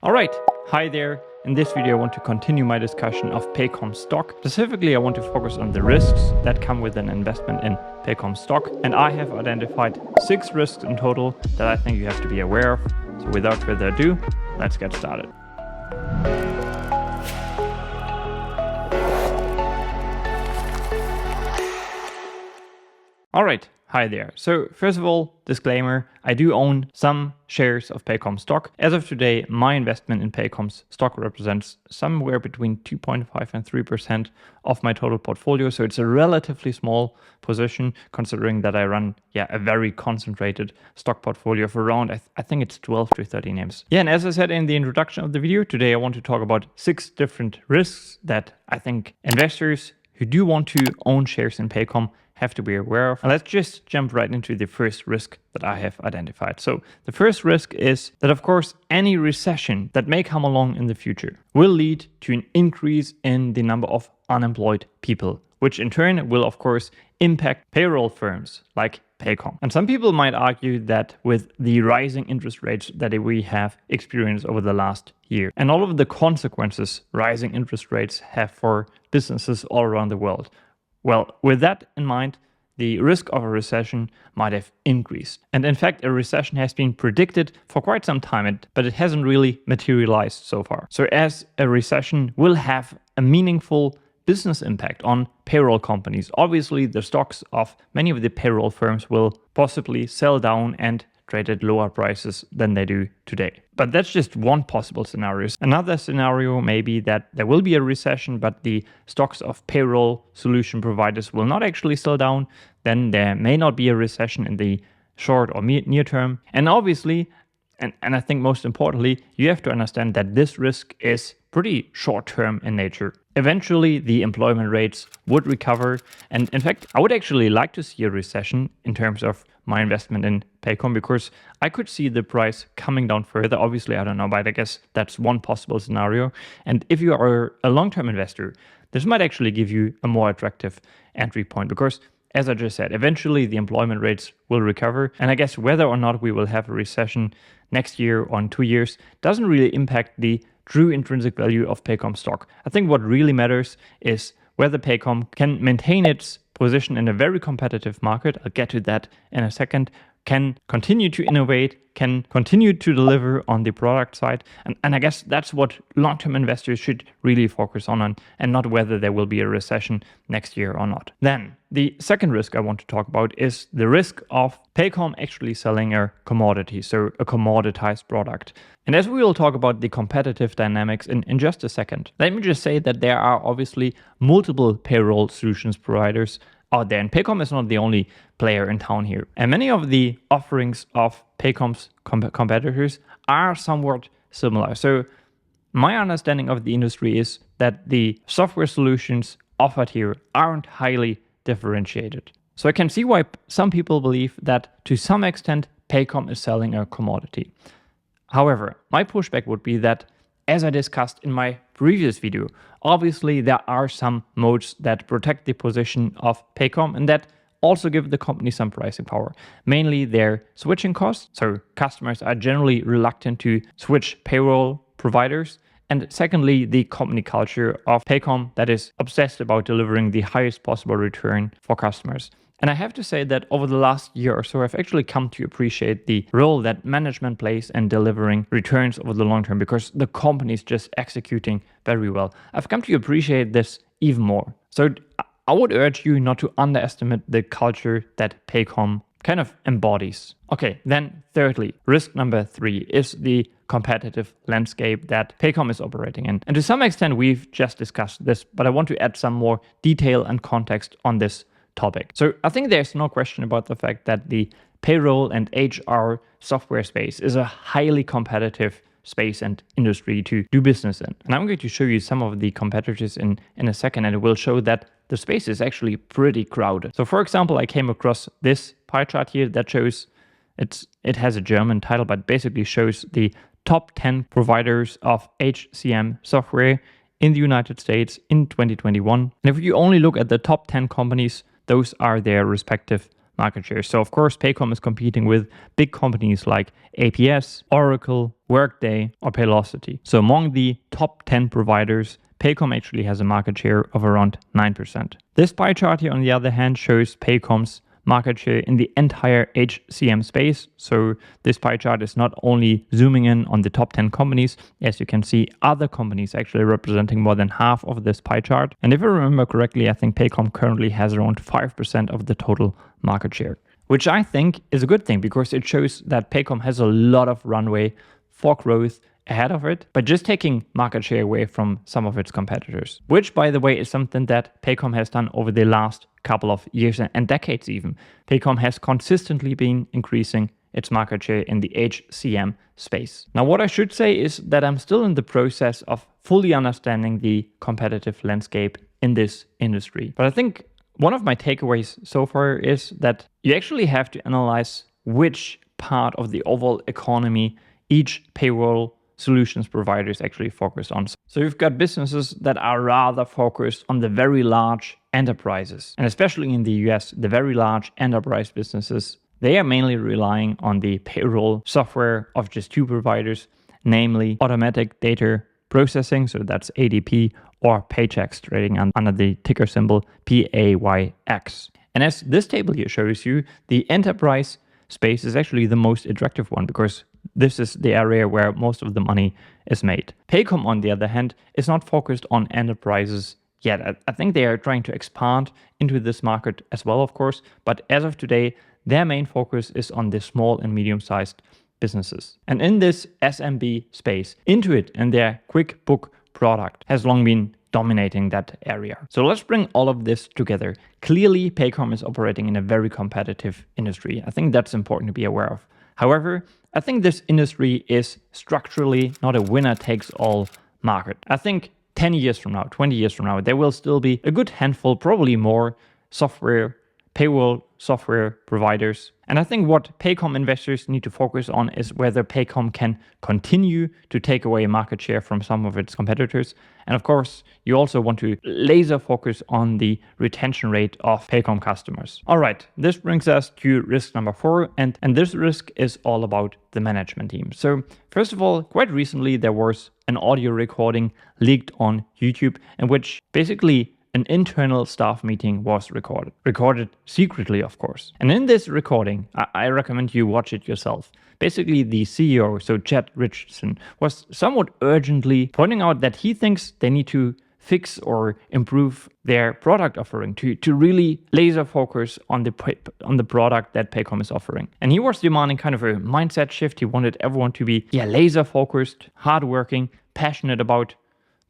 All right, hi there. In this video, I want to continue my discussion of Paycom Stock. Specifically, I want to focus on the risks that come with an investment in Paycom Stock. And I have identified 6 risks in total that I think you have to be aware of. So without further ado, let's get started. All right, hi there. So first of all, disclaimer, I do own some shares of Paycom Stock. As of today, my investment in Paycom's stock represents somewhere between 2.5 and 3% of my total portfolio. So it's a relatively small position considering that I run a very concentrated stock portfolio of around, I think it's 12 to 30 names. And as I said in the introduction of the video, today I want to talk about 6 different risks that I think investors who do want to own shares in Paycom have to be aware of. And let's just jump right into the first risk that I have identified. So the first risk is that, of course, any recession that may come along in the future will lead to an increase in the number of unemployed people, which in turn will, of course, impact payroll firms like Paycom. And some people might argue that with the rising interest rates that we have experienced over the last year and all of the consequences rising interest rates have for businesses all around the world, well, with that in mind, the risk of a recession might have increased. And in fact, a recession has been predicted for quite some time, but it hasn't really materialized so far. So as a recession will have a meaningful business impact on payroll companies, obviously the stocks of many of the payroll firms will possibly sell down and trade at lower prices than they do today. But that's just one possible scenario. Another scenario may be that there will be a recession, but the stocks of payroll solution providers will not actually sell down. Then there may not be a recession in the short or near term. And obviously, and I think most importantly, you have to understand that this risk is pretty short term in nature. Eventually, the employment rates would recover. And in fact, I would actually like to see a recession in terms of my investment in Paycom, because I could see the price coming down further. Obviously, I don't know, but I guess that's one possible scenario. And if you are a long-term investor, this might actually give you a more attractive entry point, because as I just said, eventually the employment rates will recover. And I guess whether or not we will have a recession next year or in 2 years doesn't really impact the true intrinsic value of Paycom stock. I think what really matters is whether Paycom can maintain its position in a very competitive market. I'll get to that in a second. Can continue to innovate, can continue to deliver on the product side. And I guess that's what long-term investors should really focus on and not whether there will be a recession next year or not. Then the second risk I want to talk about is the risk of Paycom actually selling a commodity, so a commoditized product. And as we will talk about the competitive dynamics in just a second, let me just say that there are obviously multiple payroll solutions providers out there, and Paycom is not the only player in town here. And many of the offerings of Paycom's competitors are somewhat similar. So my understanding of the industry is that the software solutions offered here aren't highly differentiated. So I can see why some people believe that to some extent Paycom is selling a commodity. However, my pushback would be that, as I discussed in my previous video, obviously there are some modes that protect the position of Paycom and that also give the company some pricing power, mainly their switching costs. So customers are generally reluctant to switch payroll providers. And secondly, the company culture of Paycom that is obsessed about delivering the highest possible return for customers. And I have to say that over the last year or so, I've actually come to appreciate the role that management plays in delivering returns over the long term, because the company is just executing very well. I've come to appreciate this even more. So I would urge you not to underestimate the culture that Paycom kind of embodies. Okay, then thirdly, risk number 3 is the competitive landscape that Paycom is operating in. And to some extent, we've just discussed this, but I want to add some more detail and context on this topic. So I think there's no question about the fact that the payroll and HR software space is a highly competitive space and industry to do business in. And I'm going to show you some of the competitors in a second, and it will show that the space is actually pretty crowded. So for example, I came across this pie chart here that shows, it has a German title, but basically shows the top 10 providers of HCM software in the United States in 2021. And if you only look at the top 10 companies, those are their respective market share. So of course, Paycom is competing with big companies like APS, Oracle, Workday, or Paylocity. So among the top 10 providers, Paycom actually has a market share of around 9%. This pie chart here, on the other hand, shows Paycom's market share in the entire HCM space. So this pie chart is not only zooming in on the top 10 companies. As you can see, other companies actually representing more than half of this pie chart. And if I remember correctly, I think Paycom currently has around 5% of the total market share, which I think is a good thing because it shows that Paycom has a lot of runway for growth ahead of it by just taking market share away from some of its competitors, which, by the way, is something that Paycom has done over the last couple of years and decades even. Paycom has consistently been increasing its market share in the HCM space. Now, what I should say is that I'm still in the process of fully understanding the competitive landscape in this industry. But I think one of my takeaways so far is that you actually have to analyze which part of the overall economy each payroll solutions providers actually focus on. So you've got businesses that are rather focused on the very large enterprises. And especially in the US, the very large enterprise businesses, they are mainly relying on the payroll software of just two providers, namely automatic data processing, so that's ADP, or Paychex, trading under the ticker symbol PAYX. And as this table here shows you, the enterprise space is actually the most attractive one because this is the area where most of the money is made. Paycom, on the other hand, is not focused on enterprises yet. I think they are trying to expand into this market as well, of course, but as of today, their main focus is on the small and medium-sized businesses. And in this SMB space, Intuit and their QuickBook product has long been dominating that area. So let's bring all of this together. Clearly, Paycom is operating in a very competitive industry. I think that's important to be aware of. However, I think this industry is structurally not a winner-takes-all market. I think 10 years from now, 20 years from now, there will still be a good handful, probably more, payroll software providers. And I think what Paycom investors need to focus on is whether Paycom can continue to take away market share from some of its competitors. And of course, you also want to laser focus on the retention rate of Paycom customers. All right, this brings us to risk number 4. And this risk is all about the management team. So first of all, quite recently, there was an audio recording leaked on YouTube in which basically an internal staff meeting was recorded secretly, of course. And in this recording, I recommend you watch it yourself. Basically, the CEO, so Chad Richardson, was somewhat urgently pointing out that he thinks they need to fix or improve their product offering to really laser focus on the product that Paycom is offering. And he was demanding kind of a mindset shift. He wanted everyone to be laser focused, hardworking, passionate about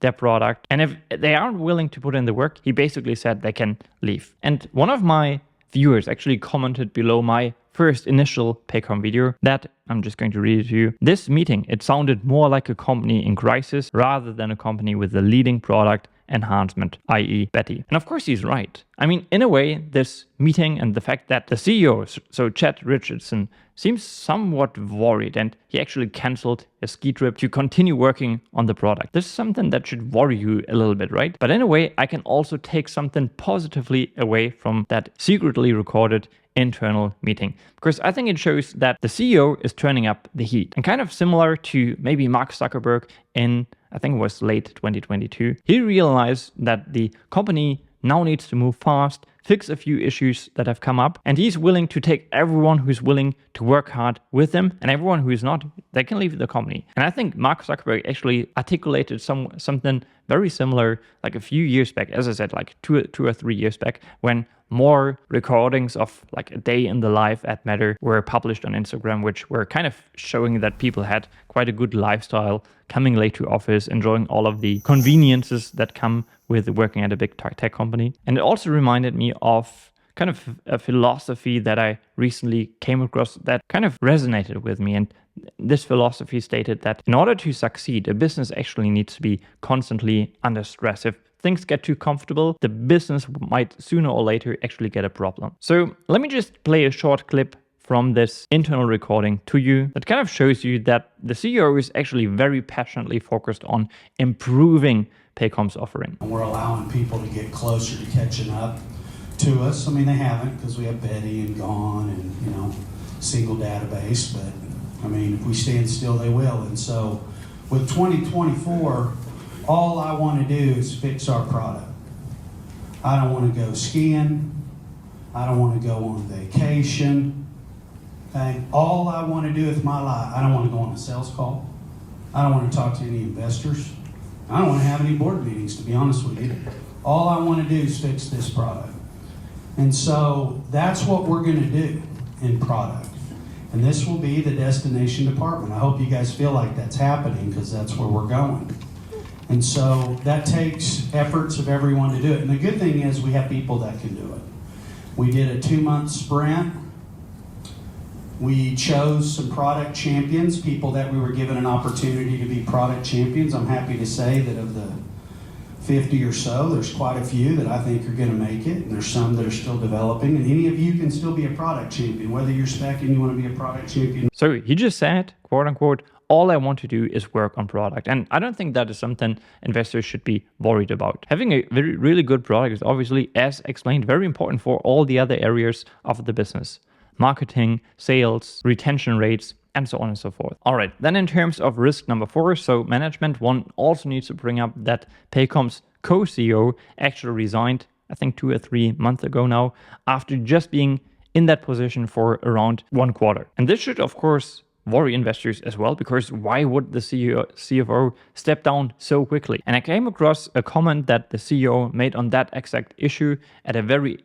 their product. And if they aren't willing to put in the work, he basically said they can leave. And one of my viewers actually commented below my first initial Paycom video that, I'm just going to read it to you, this meeting, it sounded more like a company in crisis rather than a company with a leading product enhancement, i.e. Betty. And of course he's right. I mean, in a way, this meeting and the fact that the CEO, so Chad Richardson, seems somewhat worried and he actually canceled a ski trip to continue working on the product. This is something that should worry you a little bit, right? But in a way, I can also take something positively away from that secretly recorded internal meeting, because I think it shows that the CEO is turning up the heat, and kind of similar to maybe Mark Zuckerberg in, I think it was late 2022, he realized that the company now needs to move fast, fix a few issues that have come up, and he's willing to take everyone who's willing to work hard with him, and everyone who is not, they can leave the company. And I think Mark Zuckerberg actually articulated something very similar like a few years back, as I said, like two or 3 years back, when more recordings of like a day in the life at Meta were published on Instagram, which were kind of showing that people had quite a good lifestyle, coming late to office, enjoying all of the conveniences that come with working at a big tech company. And it also reminded me of kind of a philosophy that I recently came across that kind of resonated with me. And this philosophy stated that in order to succeed, a business actually needs to be constantly under stress. If things get too comfortable, the business might sooner or later actually get a problem. So let me just play a short clip from this internal recording to you that kind of shows you that the CEO is actually very passionately focused on improving Paycom's offering. We're allowing people to get closer to catching up to us. I mean, they haven't, because we have Betty and Gone and, single database, but I mean, if we stand still, they will. And so with 2024, all I want to do is fix our product. I don't want to go skiing. I don't want to go on vacation. Okay? All I want to do with my life, I don't want to go on a sales call. I don't want to talk to any investors. I don't want to have any board meetings, to be honest with you. All I want to do is fix this product. And so that's what we're going to do in product. And this will be the destination department. I hope you guys feel like that's happening, because that's where we're going. And so that takes efforts of everyone to do it. And the good thing is we have people that can do it. We did a 2-month sprint. We chose some product champions, people that we were given an opportunity to be product champions. I'm happy to say that of the 50 or so, there's quite a few that I think are going to make it, and there's some that are still developing, and any of you can still be a product champion, whether you're spec and you want to be a product champion. So he just said, quote unquote, all I want to do is work on product. And I don't think that is something investors should be worried about. Having a really good product is obviously, as explained, very important for all the other areas of the business. Marketing, sales, retention rates, and so on and so forth. All right, then in terms of risk number 4, so management, one also needs to bring up that Paycom's co-CEO actually resigned, I think 2 or 3 months ago now, after just being in that position for around 1 quarter. And this should, of course, worry investors as well, because why would the CFO step down so quickly? And I came across a comment that the CEO made on that exact issue at a very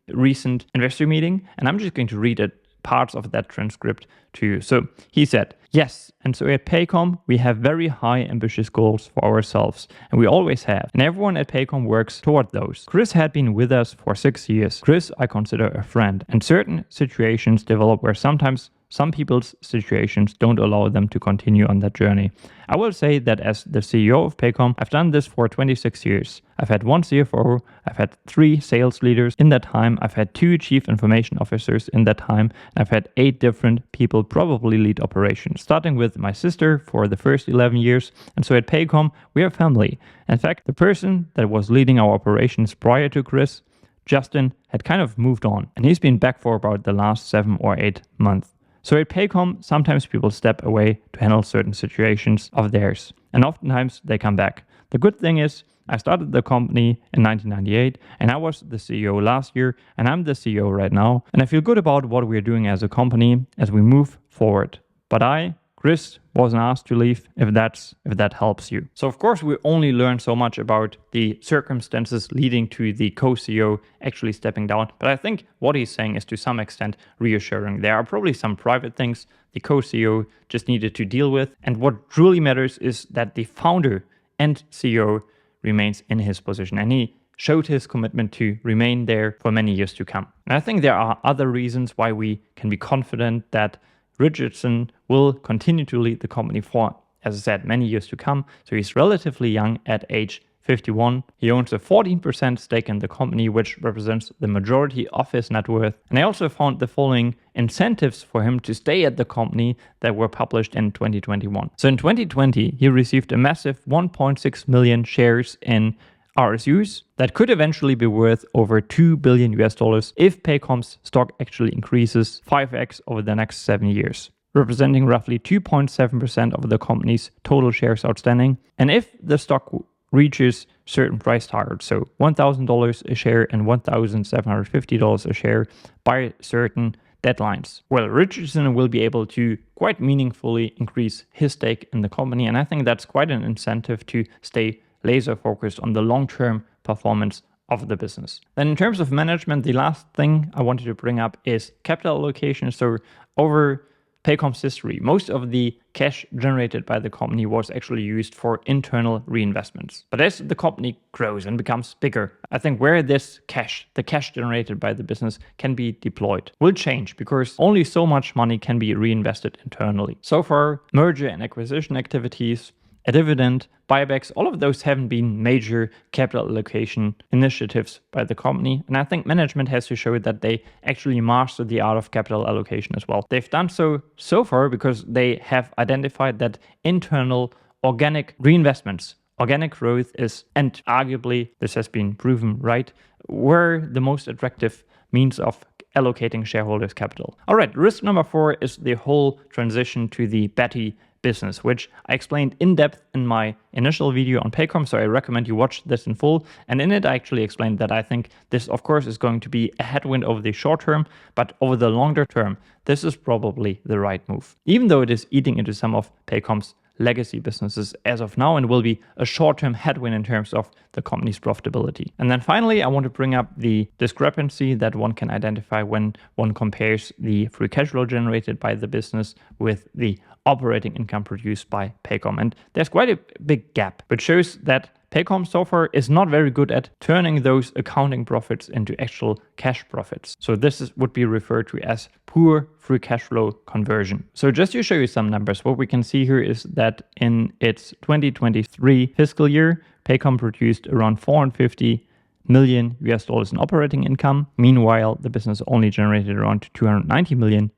recent investor meeting, and I'm just going to read it, parts of that transcript to you. So he said, yes, and so at Paycom, we have very high ambitious goals for ourselves, and we always have, and everyone at Paycom works toward those. Chris had been with us for 6 years. Chris, I consider a friend, and certain situations develop where sometimes some people's situations don't allow them to continue on that journey. I will say that as the CEO of Paycom, I've done this for 26 years. I've had 1 CFO, I've had 3 sales leaders in that time, I've had 2 chief information officers in that time, and I've had 8 different people probably lead operations, starting with my sister for the first 11 years. And so at Paycom, we are family. In fact, the person that was leading our operations prior to Chris, Justin, had kind of moved on, and he's been back for about the last 7 or 8 months. So at Paycom, sometimes people step away to handle certain situations of theirs, and oftentimes they come back. The good thing is, I started the company in 1998, and I was the CEO last year, and I'm the CEO right now, and I feel good about what we're doing as a company as we move forward. But Chris, wasn't asked to leave, if that helps you. So of course we only learn so much about the circumstances leading to the co-CEO actually stepping down, but I think what he's saying is to some extent reassuring. There are probably some private things the co-CEO just needed to deal with, and what truly matters is that the founder and CEO remains in his position, and he showed his commitment to remain there for many years to come. And I think there are other reasons why we can be confident that Richardson will continue to lead the company for, as I said, many years to come. So he's relatively young at age 51. He owns a 14% stake in the company, which represents the majority of his net worth. And I also found the following incentives for him to stay at the company that were published in 2021. So in 2020, he received a massive 1.6 million shares in RSUs that could eventually be worth over $2 billion if Paycom's stock actually increases 5x over the next 7 years, representing roughly 2.7% of the company's total shares outstanding. And if the stock reaches certain price targets, so $1,000 a share and $1,750 a share by certain deadlines, well, Richardson will be able to quite meaningfully increase his stake in the company. And I think that's quite an incentive to stay laser focused on the long-term performance of the business. Then in terms of management, the last thing I wanted to bring up is capital allocation. So over Paycom's history, most of the cash generated by the company was actually used for internal reinvestments. But as the company grows and becomes bigger, I think where this cash, the cash generated by the business, can be deployed will change, because only so much money can be reinvested internally. So far, merger and acquisition activities, a dividend, buybacks, all of those haven't been major capital allocation initiatives by the company. And I think management has to show that they actually master the art of capital allocation as well. They've done so far because they have identified that internal organic reinvestments organic growth is, and arguably this has been proven right, were the most attractive means of allocating shareholders' capital. All right, risk number 4 is the whole transition to the Betty business, which I explained in depth in my initial video on Paycom, so I recommend you watch this in full. And in it, I actually explained that I think this, of course, is going to be a headwind over the short term, but over the longer term, this is probably the right move, even though it is eating into some of Paycom's legacy businesses as of now and will be a short-term headwind in terms of the company's profitability. And then finally, I want to bring up the discrepancy that one can identify when one compares the free cash flow generated by the business with the operating income produced by Paycom. And there's quite a big gap, which shows that Paycom Software is not very good at turning those accounting profits into actual cash profits. So this would be referred to as poor free cash flow conversion. So just to show you some numbers, what we can see here is that in its 2023 fiscal year, Paycom produced around $450 million in operating income. Meanwhile, the business only generated around $290 million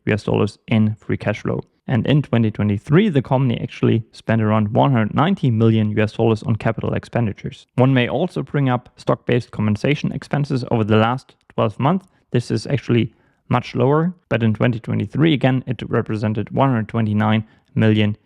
in free cash flow. And in 2023, the company actually spent around $190 million on capital expenditures. One may also bring up stock-based compensation expenses over the last 12 months. This is actually much lower, but in 2023, again, it represented $129 million.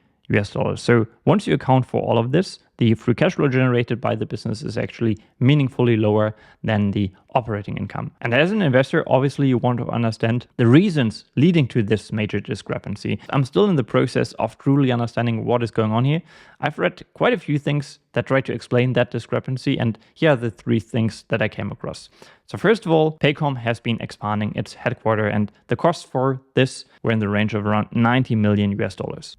So once you account for all of this, the free cash flow generated by the business is actually meaningfully lower than the operating income. And as an investor, obviously you want to understand the reasons leading to this major discrepancy. I'm still in the process of truly understanding what is going on here. I've read quite a few things that try to explain that discrepancy, and here are the 3 things that I came across. So first of all, Paycom has been expanding its headquarters, and the costs for this were in the range of around $90 million.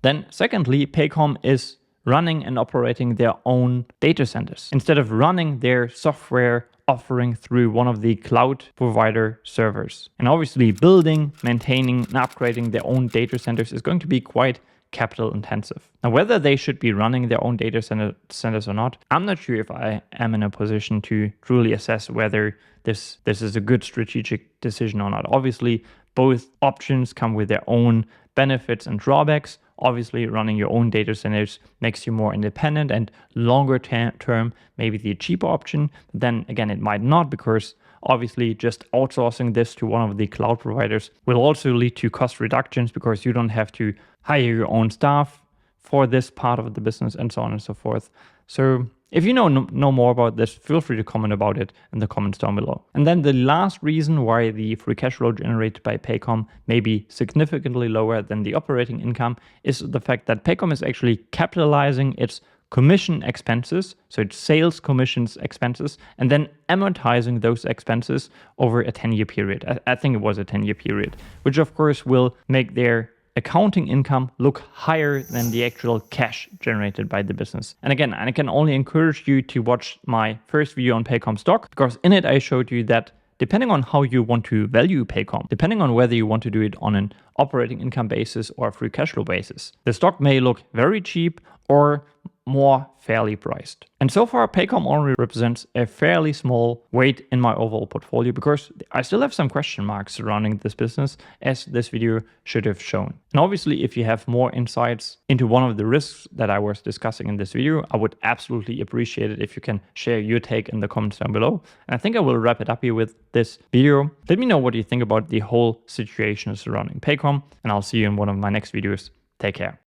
Then secondly, Paycom is running and operating their own data centers instead of running their software offering through one of the cloud provider servers. And obviously building, maintaining, and upgrading their own data centers is going to be quite capital intensive. Now, whether they should be running their own data centers or not, I'm not sure if I am in a position to truly assess whether this is a good strategic decision or not. Obviously, both options come with their own benefits and drawbacks. Obviously, running your own data centers makes you more independent and longer term, maybe the cheaper option. But then again, it might not, because obviously just outsourcing this to one of the cloud providers will also lead to cost reductions, because you don't have to hire your own staff for this part of the business and so on and so forth. So if you know more about this, feel free to comment about it in the comments down below. And then the last reason why the free cash flow generated by Paycom may be significantly lower than the operating income is the fact that Paycom is actually capitalizing its commission expenses, so its sales commissions expenses, and then amortizing those expenses over a 10-year period. I think it was a 10-year period, which of course will make their accounting income look higher than the actual cash generated by the business. And again, I can only encourage you to watch my first video on Paycom Stock, because in it I showed you that depending on how you want to value Paycom, depending on whether you want to do it on an operating income basis or a free cash flow basis, the stock may look very cheap or more fairly priced. And so far, Paycom only represents a fairly small weight in my overall portfolio, because I still have some question marks surrounding this business, as this video should have shown. And obviously, if you have more insights into one of the risks that I was discussing in this video, I would absolutely appreciate it if you can share your take in the comments down below. And I think I will wrap it up here with this video. Let me know what you think about the whole situation surrounding Paycom, and I'll see you in one of my next videos. Take care.